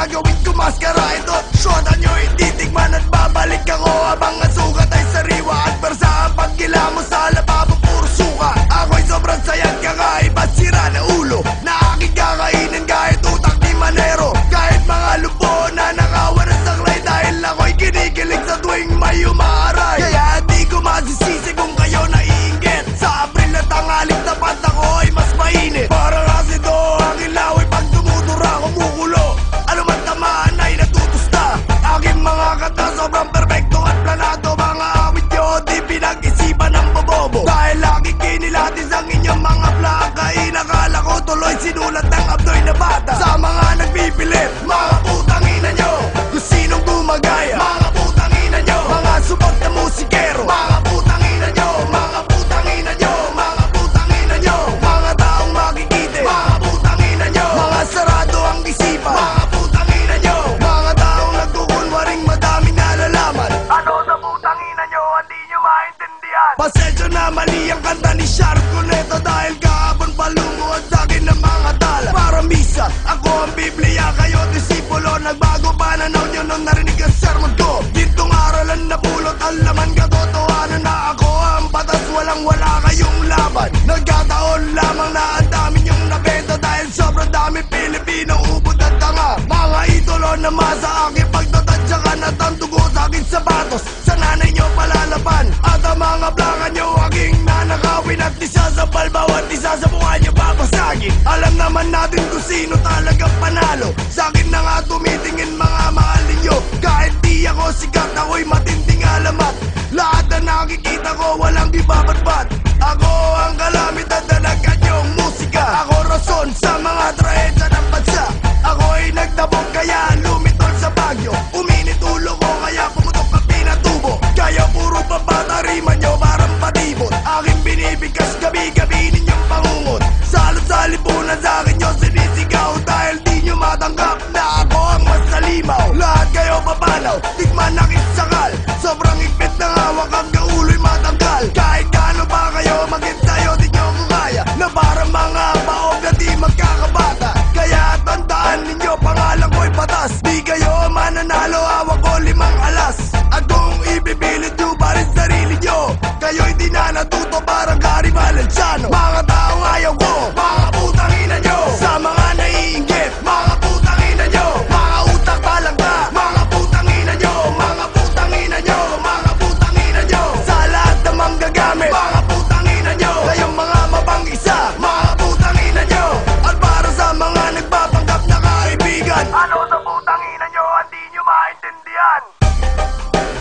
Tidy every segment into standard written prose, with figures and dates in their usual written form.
gagawin ko maskara. Ito, syota nyo ititikman at babalik ako habang ang sugat ay sariwa. At persa ang pagkila mo sa lababo puro suka. Ako'y sobrang sayang kakaiba sira na ulo na aking kakainin kahit utak ni Manero. Kahit mga lupo na nakawan ng saklay dahil ako'y kinikilig sa tuwing may umaaray. Kaya di ko masisisi kung kayo naiinggit. Sa Abril na tanghaling tapat ako ay mas mainit. Para kasi do ang ilaw ay pag tumudura kumukulo. Ano man tamaan ay natutusta. Aking mga kata sobrang perfecto at planado. Mga awit nyo di pinag-isipan ng bobobo. Dahil aking kinilatis ang inyong mga plaka. Inakala ko tuloy sinulat ng abdoy na bata. Sa mga nagpipilit, mga putang ina nyo, kung sinong gumagaya, mga putang ina nyo, mga subok na musikero, mga putang ina nyo, mga putang ina nyo, mga putang ina nyo, mga taong makikite, mga putang ina nyo, mga sarado ang isipan, mga putang ina nyo, mga taong nagkukunwaring madaming nalalaman. Ano sa putang ina nyo, hindi nyo maintindihan. Pasensya na mali ang kanta ni Sharp Cuneta dahil kahapon palumuad sa'kin ng mga tala. Para misa, ako ang Biblia, kayo disipulo. Nagbago pananaw nyo nung narinig ang sermon ko. Gintong aralan na pulot ang laman, katotohanan na ako ang batas. Walang wala kayong laban. Nagkataon lamang na ang dami nyong nabenta dahil sobrang dami Pilipino ubod at tanga. Mga idolo na masa aking pagtatadyakan at ang dugo sa aking sapatos. Sa nanay nyo palalaban at ang mga plaka nyo aking nanakawin. At isa sa balbaw at isa sa mukha nyo babasagin. Alam naman natin kung sino talagang panalo. Sa akin na nga tumitingin mga mahal ninyo. Kahit di ako sikat, ako'y matinding alamat. Lahat na nakikita ko walang ibabatbat. Ako ang kalamidad na nagkanyong musika. Ako rason sa mga trahedya ng bansa. Ako'y nagtabog kaya lumitol sa bagyo. Uminit ulo ko kaya pumutok ang pinatubo. Kaya puro pabata rima nyo parang patibot. Aking binibigkas gabi-gabi ninyong pangungot. Salot sa lipunan sa akin nyo sinisigaw. Dahil di nyo matanggap na ako ang mas nalimaw. Lahat kayo papanaw, tikman nakisakal. Sobrang higpit ng hawak hanggang ulo'y matanggal. Kahit gaano pa kayo maging tayo di nyo ko kaya. Na parang mga paog na di magkakabata. Kaya tandaan ninyo pangalan ko'y batas. Di kayo mananalo, hawak ko 5 alas. At kung ibibilit nyo pa rin sarili nyo, kayo'y di na natuto parang Gary Valenciano. Mga taong ayaw ko, mga putang ina nyo. Sa mga naiinggit, mga putang ina nyo. Mga utak palangka, mga putang ina nyo. Mga putang ina nyo, mga putang ina nyo. Sa lahat ng manggagamit, mga putang ina nyo. Kayong mga mabang-isa, mga putang ina nyo. At para sa mga nagpapanggap na kaibigan, ano sa putang ina nyo, hindi nyo maintindihan.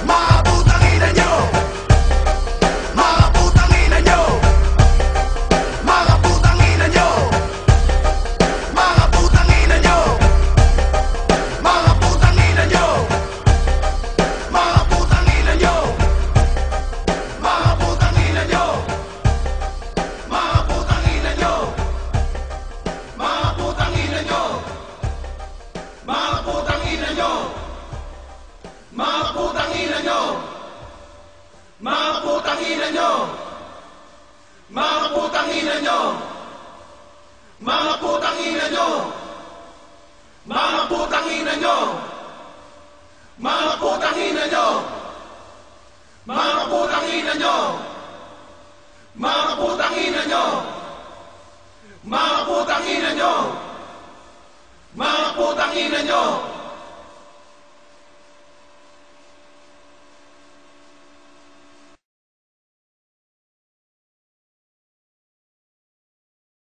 Mga putang ina nyo, mga putang ina nyo, mga putang ina nyo, mga putang ina nyo, mga putang ina nyo, mga putang ina nyo, mga putang ina nyo, mga putang ina nyo, mga putang ina nyo, mga putang ina nyo, mga putang ina nyo, mga putang ina nyo, mga putang ina nyo, mga putang ina nyo, mga putang ina nyo, mga putang ina nyo, mga putang ina nyo, mga putang ina nyo, mga putang ina nyo, mga putang ina nyo.